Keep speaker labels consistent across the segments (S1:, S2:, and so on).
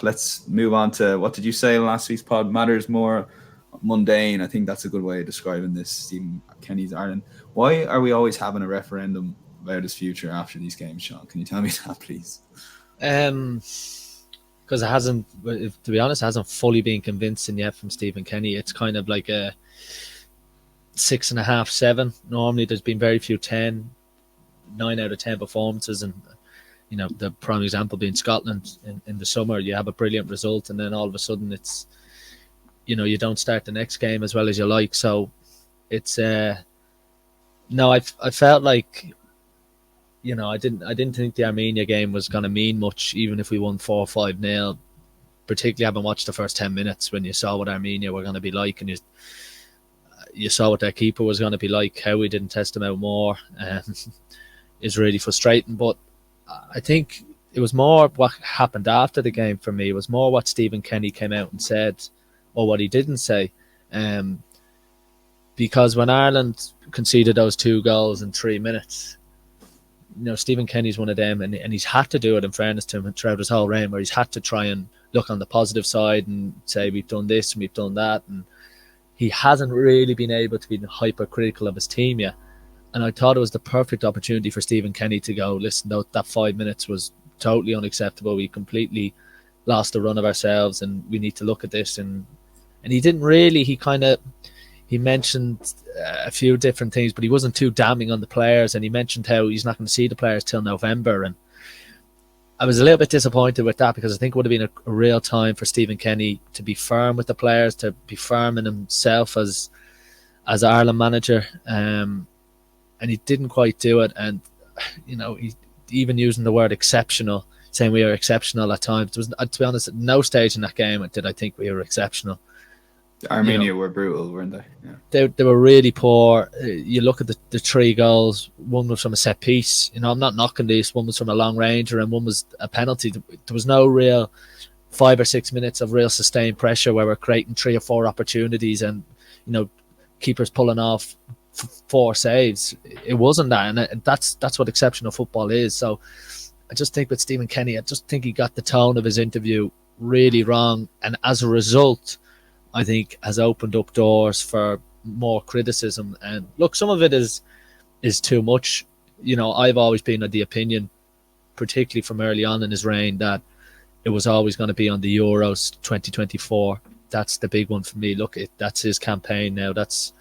S1: let's move on to, what did you say in last week's pod? Matters more mundane. I think that's a good way of describing this. Stephen Kenny's Ireland. Why are we always having a referendum about his future after these games, Sean? Can you tell me that, please?
S2: Because it hasn't, to be honest, it hasn't fully been convincing yet from Stephen Kenny. It's kind of like a 6.5, 7. Normally there's been very few 10, 9 out of 10 performances, and the prime example being Scotland in the summer. You have a brilliant result and then all of a sudden it's, you don't start the next game as well as you like. So it's no, I felt like, I didn't think the Armenia game was going to mean much, even if we won 4-5-0. Particularly having watched the first 10 minutes when you saw what Armenia were going to be like, and you saw what their keeper was going to be like. How we didn't test him out more is really frustrating. But I think it was more what happened after the game for me. It was more what Stephen Kenny came out and said, or what he didn't say. Because when Ireland conceded those 2 goals in 3 minutes, Stephen Kenny's one of them, and he's had to do it, in fairness to him, throughout his whole reign, where he's had to try and look on the positive side and say we've done this and we've done that, and he hasn't really been able to be hypercritical of his team yet. And I thought it was the perfect opportunity for Stephen Kenny to go, listen, that 5 minutes was totally unacceptable. We completely lost the run of ourselves, and we need to look at this. And he didn't really. He mentioned a few different things, but he wasn't too damning on the players. And he mentioned how he's not going to see the players till November. And I was a little bit disappointed with that, because I think it would have been a real time for Stephen Kenny to be firm with the players, to be firm in himself as Ireland manager. And he didn't quite do it. And, he even using the word exceptional, saying we are exceptional at times. There was, to be honest, at no stage in that game did I think we were exceptional.
S1: Armenia were brutal, weren't they? Yeah.
S2: They were really poor. You look at the 3 goals. One was from a set piece. I'm not knocking these. One was from a long ranger, and one was a penalty. There was no real 5 or 6 minutes of real sustained pressure where we're creating 3 or 4 opportunities and keepers pulling off 4 saves. It wasn't that, and that's what exceptional football is. So I just think with Stephen Kenny, I just think he got the tone of his interview really wrong, and as a result, I think has opened up doors for more criticism. And look, some of it is too much. I've always been of the opinion, particularly from early on in his reign, that it was always going to be on the Euros 2024. That's the big one for me. Look, that's his campaign now. That's,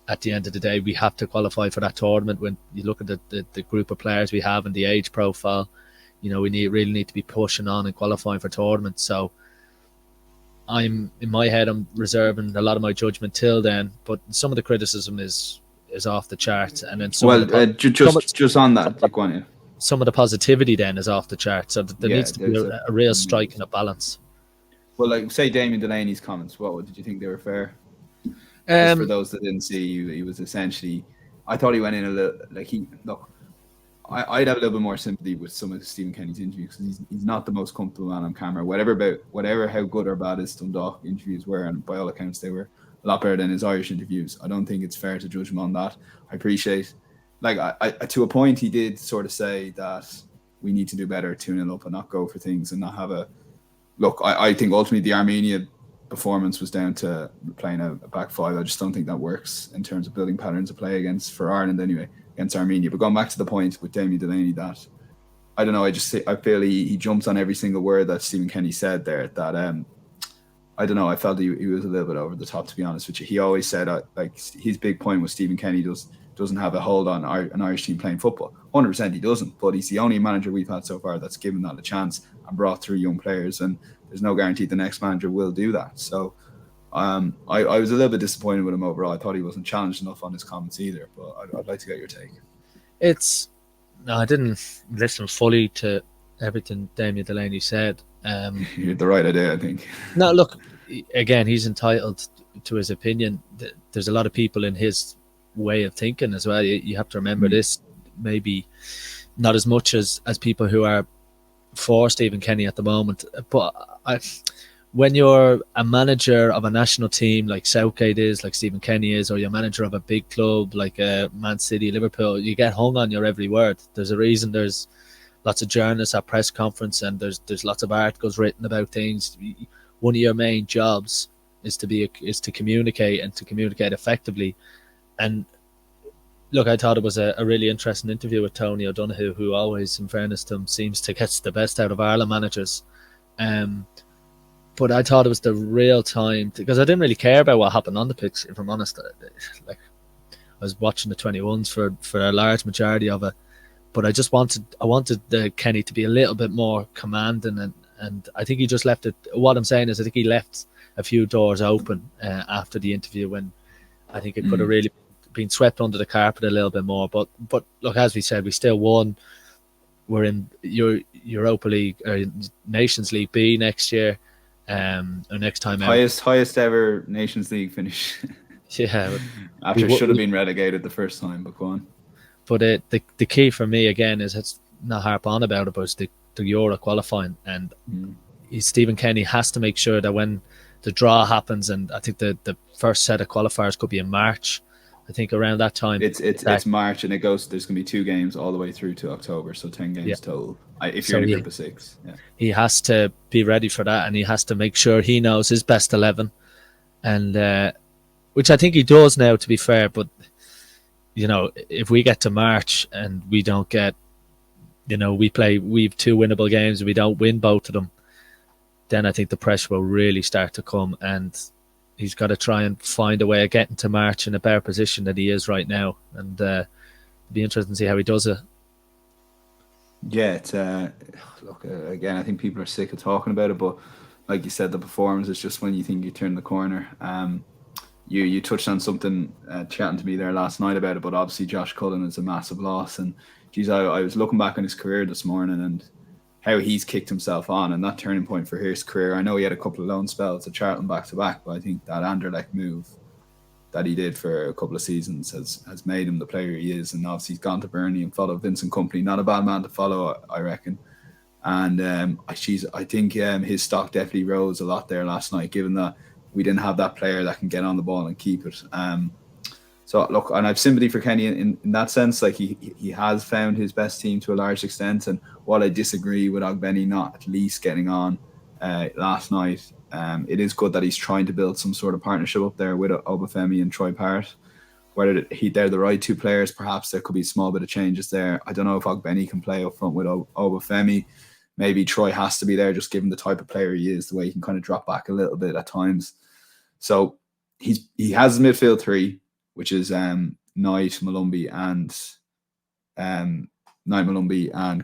S2: at the end of the day, we have to qualify for that tournament. When you look at the group of players we have and the age profile, we really need to be pushing on and qualifying for tournaments. So in my head, I'm reserving a lot of my judgment till then. But some of the criticism is off the chart, and then just
S1: on that, go on, yeah.
S2: Some of the positivity then is off the chart. So there needs to be a real strike and a balance.
S1: Well, like say Damien Delaney's comments, did you think they were fair? For those that didn't see, he was essentially, I thought he went in a little I'd have a little bit more sympathy with some of Stephen Kenny's interviews, because he's not the most comfortable man on camera. Whatever how good or bad his Dundalk interviews were, and by all accounts they were a lot better than his Irish interviews. I don't think it's fair to judge him on that. I appreciate, I to a point, he did sort of say that we need to do better, 2-0 up and not go for things and not have a look. I think ultimately the Armenia performance was down to playing a back 5. I just don't think that works in terms of building patterns of play for Ireland anyway, against Armenia. But going back to the point with Damien Delaney, that I don't know, I feel he jumps on every single word that Stephen Kenny said there. That I don't know, I felt he was a little bit over the top, to be honest with you. He always said his big point was Stephen Kenny doesn't have a hold on an Irish team playing football. 100% he doesn't, but he's the only manager we've had so far that's given that a chance and brought through young players, and there's no guarantee the next manager will do that. So I was a little bit disappointed with him overall. I thought he wasn't challenged enough on his comments either, but I'd like to get your take.
S2: I didn't listen fully to everything Damien Delaney said.
S1: You had the right idea, I think.
S2: No, look, again, he's entitled to his opinion. There's a lot of people in his way of thinking as well. You have to remember this, maybe not as much as people who are for Stephen Kenny at the moment. But when you're a manager of a national team like Southgate is, like Stephen Kenny is, or you're a manager of a big club like Man City, Liverpool, you get hung on your every word. There's a reason there's lots of journalists at press conference, and there's lots of articles written about things. One of your main jobs is to communicate, and to communicate effectively. And look, I thought it was a really interesting interview with Tony O'Donoghue, who always, in fairness to him, seems to get the best out of Ireland managers. But I thought it was the real time, because I didn't really care about what happened on the pitch, if I'm honest. Like, I was watching the 21s for a large majority of it, but I wanted the Kenny to be a little bit more commanding, and I think he just left it. What I'm saying is, I think he left a few doors open after the interview, when I think it could have really been swept under the carpet a little bit more. But look, as we said, we still won. We're in Europa League or Nations League B next year, or next time out.
S1: Highest ever Nations League finish.
S2: Yeah,
S1: after should have been relegated the first time, but go on.
S2: But the key for me again is, it's not harp on about it, but it's the Euro qualifying, and Stephen Kenny has to make sure that when the draw happens, and I think the first set of qualifiers could be in March. I think around that time.
S1: It's March, and it goes. There's going to be 2 games all the way through to October, so 10 games total. If you're in a group of 6,
S2: he has to be ready for that, and he has to make sure he knows his best 11, and which I think he does now, to be fair. But if we get to March and we don't get, we've 2 winnable games and we don't win both of them, then I think the pressure will really start to come, and he's got to try and find a way of getting to March in a better position than he is right now, and it'll be interesting to see how he does it.
S1: Yeah, it's look, again, I think people are sick of talking about it, but like you said, the performance is just when you think you turn the corner. You touched on something chatting to me there last night about it, but obviously Josh Cullen is a massive loss, and geez, I was looking back on his career this morning and how he's kicked himself on, and that turning point for his career. I know he had a couple of loan spells at Charlton back to back, but I think that Anderlecht move that he did for a couple of seasons has made him the player he is. And obviously he's gone to Burnley and followed Vincent Kompany. Not a bad man to follow, I reckon. And I think his stock definitely rose a lot there last night, given that we didn't have that player that can get on the ball and keep it. So look, and I have sympathy for Kenny in that sense. Like he has found his best team to a large extent, and while I disagree with Ogbeni not at least getting on last night, it is good that he's trying to build some sort of partnership up there with Obafemi and Troy Parrott. Whether they're the right 2 players, perhaps there could be a small bit of changes there. I don't know if Ogbeni can play up front with Obafemi. Maybe Troy has to be there, just given the type of player he is, the way he can kind of drop back a little bit at times. So he has a midfield 3, which is Knight, Malumbi, and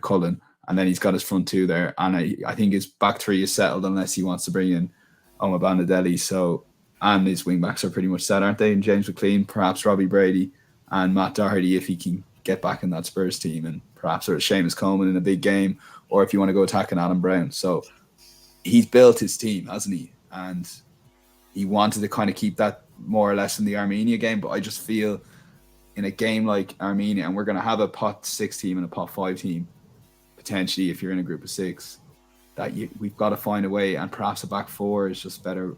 S1: Cullen, and then he's got his front 2 there. And I think his back 3 is settled unless he wants to bring in Oma Bandadelli. So, and his wing backs are pretty much set, aren't they? And James McLean, perhaps Robbie Brady, and Matt Doherty if he can get back in that Spurs team, and perhaps or Seamus Coleman in a big game, or if you want to go attacking Adam Brown. So he's built his team, hasn't he? And he wanted to kind of keep that more or less in the Armenia game, but I just feel in a game like Armenia, and we're going to have a pot 6 team and a pot 5 team potentially if you're in a group of 6, that we've got to find a way, and perhaps a back 4 is just better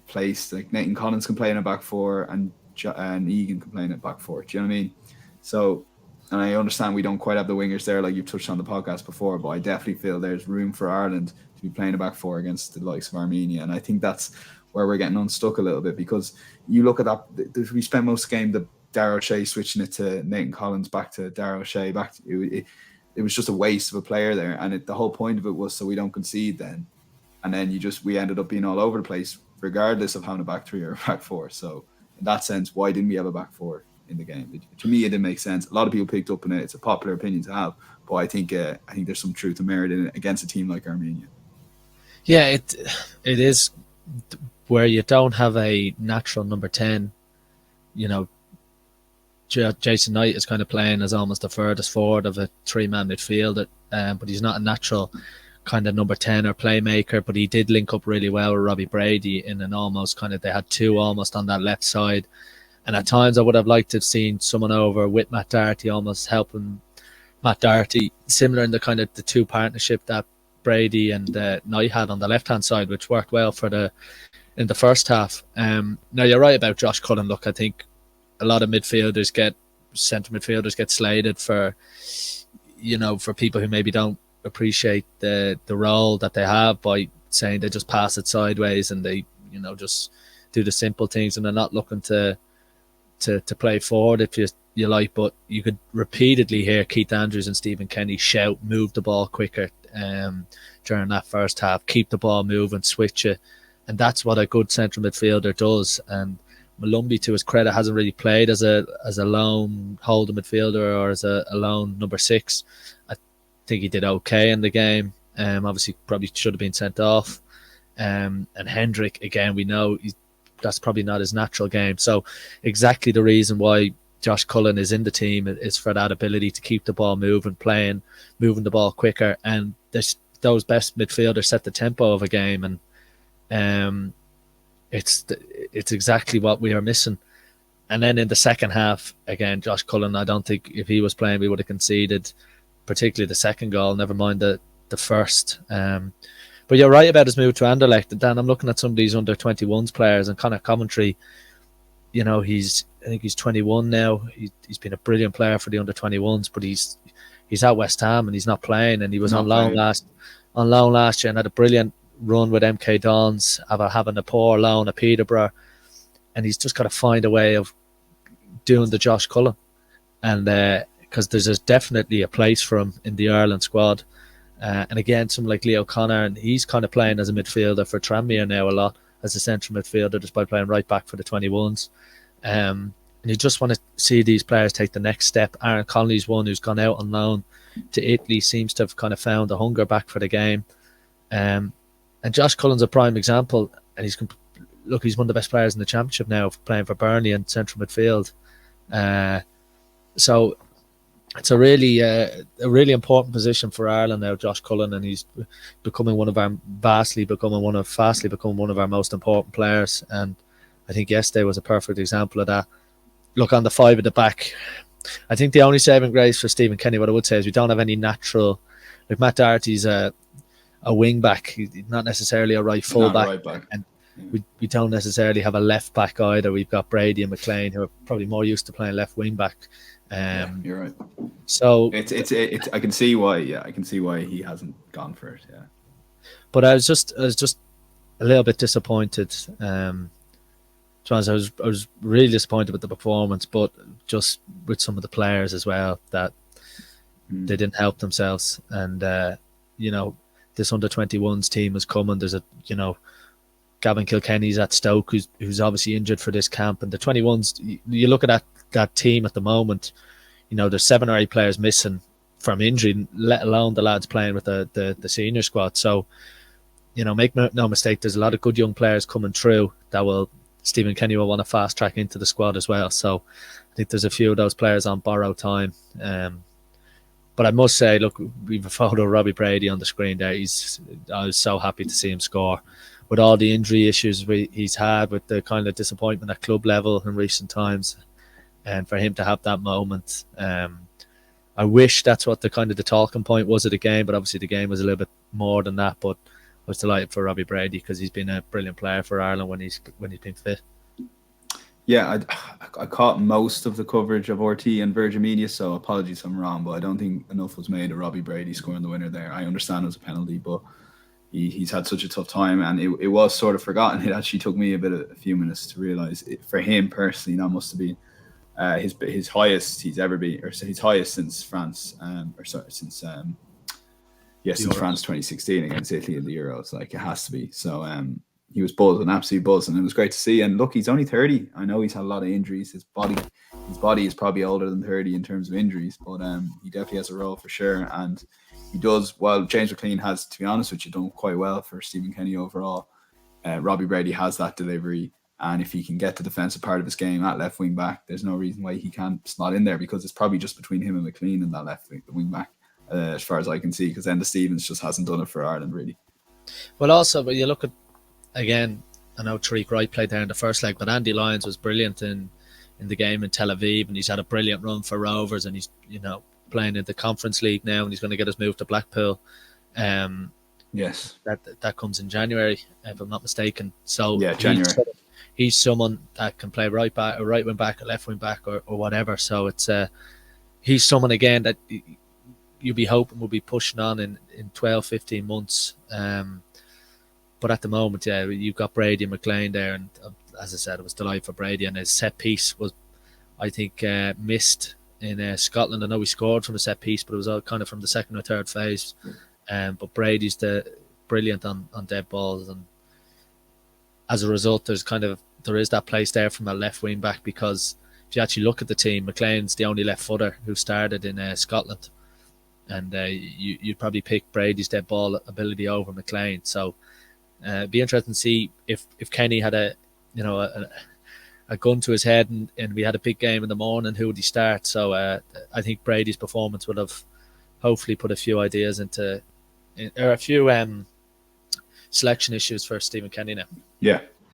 S1: placed. Like Nathan Collins can play in a back 4, and Egan can play in a back 4. Do you know what I mean? So, and I understand we don't quite have the wingers there like you've touched on the podcast before, but I definitely feel there's room for Ireland to be playing a back 4 against the likes of Armenia, and I think that's where we're getting unstuck a little bit, because you look at that, we spent most of the game, the Darragh O'Shea switching it to Nathan Collins, back to Darragh O'Shea, it was just a waste of a player there, and the whole point of it was so we don't concede then, and then we ended up being all over the place regardless of having a back 3 or a back 4. So in that sense, why didn't we have a back 4 in the game? To me, it didn't make sense. A lot of people picked up on it. It's a popular opinion to have, but I think there's some truth and merit in it against a team like Armenia.
S2: Yeah, it is where you don't have a natural number 10. Jason Knight is kind of playing as almost the furthest forward of a 3-man midfielder, but he's not a natural kind of number 10 or playmaker, but he did link up really well with Robbie Brady in an almost kind of, they had 2 almost on that left side, and at times I would have liked to have seen someone over with Matt Doherty, almost helping Matt Doherty, similar in the kind of the 2 partnership that Brady and Knight had on the left hand side, which worked well in the first half. Now you're right about Josh Cullen. Look, I think a lot of centre midfielders get slated for, for people who maybe don't appreciate the role that they have by saying they just pass it sideways and they, just do the simple things, and they're not looking to play forward, if you like. But you could repeatedly hear Keith Andrews and Stephen Kenny shout, move the ball quicker during that first half, keep the ball moving, switch it. And that's what a good central midfielder does. And Malumbi, to his credit, hasn't really played as a lone holding midfielder or as a lone number 6. I think he did okay in the game. Obviously, probably should have been sent off. And Hendrick, again, we know that's probably not his natural game. So exactly the reason why Josh Cullen is in the team is for that ability to keep the ball moving, moving the ball quicker. And those best midfielders set the tempo of a game. And it's exactly what we are missing. And then in the second half, again, Josh Cullen, I don't think if he was playing, we would have conceded, particularly the second goal, never mind the first. But you're right about his move to Anderlecht. Dan, I'm looking at some of these under-21s players and kind of commentary. I think he's 21 now. He's been a brilliant player for the under-21s, but he's at West Ham and he's not playing. And he was on loan last year and had a brilliant run with MK Dons, having a poor loan at Peterborough. And he's just got to find a way of doing the Josh Cullen. And because there's definitely a place for him in the Ireland squad. And again, someone like Leo Connor, and he's kind of playing as a midfielder for Tranmere now a lot, as a central midfielder, despite playing right back for the 21s. And you just want to see these players take the next step. Aaron Connolly's one who's gone out on loan to Italy, seems to have kind of found a hunger back for the game. And Josh Cullen's a prime example, and he's one of the best players in the Championship now, playing for Burnley in central midfield. So it's a really important position for Ireland now, Josh Cullen, and he's fastly becoming one of our most important players. And I think yesterday was a perfect example of that. Look, on the 5 at the back, I think the only saving grace for Stephen Kenny, what I would say, is we don't have any natural, like Matt Doherty's a wing back, he's not necessarily a right full back, and we don't necessarily have a left back either. We've got Brady and McLean, who are probably more used to playing left wing back.
S1: You're right.
S2: So
S1: it's I can see why. Yeah, I can see why he hasn't gone for it. Yeah.
S2: But I was just a little bit disappointed. I was really disappointed with the performance, but just with some of the players as well, that they didn't help themselves. And this under-21s team is coming. There's Gavin Kilkenny's at Stoke, who's obviously injured for this camp, and the 21s. You look at that team at the moment. There's 7 or 8 players missing from injury, let alone the lads playing with the senior squad. So, make no mistake, there's a lot of good young players coming through that Stephen Kenny will want to fast track into the squad as well. So I think there's a few of those players on borrowed time. But I must say, look, we've a photo of Robbie Brady on the screen there. I was so happy to see him score. With all the injury issues he's had, with the kind of disappointment at club level in recent times, and for him to have that moment, I wish that's what the talking point was of the game. But obviously the game was a little bit more than that. But I was delighted for Robbie Brady, because he's been a brilliant player for Ireland when he's been fit.
S1: Yeah, I caught most of the coverage of RT and Virgin Media, so apologies if I'm wrong, but I don't think enough was made of Robbie Brady scoring the winner there. I understand it was a penalty, but he's had such a tough time, and it was sort of forgotten. It actually took me a few minutes to realise. For him personally, that must have been his highest he's ever been, or his highest since France, since France 2016 against Italy in the Euros. Like, it has to be. So he was buzzing, absolutely buzzing, and it was great to see. And look, he's only 30. I know he's had a lot of injuries. His body is probably older than 30 in terms of injuries, but he definitely has a role for sure. And he does, well, James McLean has, to be honest with you, done quite well for Stephen Kenny overall. Robbie Brady has that delivery, and if he can get the defensive part of his game at left wing back, there's no reason why he can't slot in there, because it's probably just between him and McLean and that left wing back, as far as I can see, because Enda Stevens just hasn't done it for Ireland, really.
S2: Well, also, but you look at, again, I know Tariq Wright played there in the first leg, but Andy Lyons was brilliant in the game in Tel Aviv, and he's had a brilliant run for Rovers, and he's playing in the Conference League now, and he's going to get his move to Blackpool.
S1: Yes,
S2: that comes in January, if I'm not mistaken. So
S1: yeah, January.
S2: He's someone that can play right back, or right wing back, or left wing back, or whatever. So it's he's someone again that you'd be hoping will be pushing on in 12, 15 months. But at the moment, yeah, you've got Brady and McLean there, and as I said, it was delight for Brady, and his set piece was, I think, missed in Scotland. I know he scored from a set piece, but it was all kind of from the second or third phase. But Brady's brilliant on dead balls, and as a result, there is that place there from a left wing back, because if you actually look at the team, McLean's the only left footer who started in Scotland, and you'd probably pick Brady's dead ball ability over McLean. So it'd be interesting to see if Kenny had a gun to his head and we had a big game in the morning, who would he start? So I think Brady's performance would have hopefully put a few ideas or a few selection issues for Stephen Kenny now.
S1: Yeah,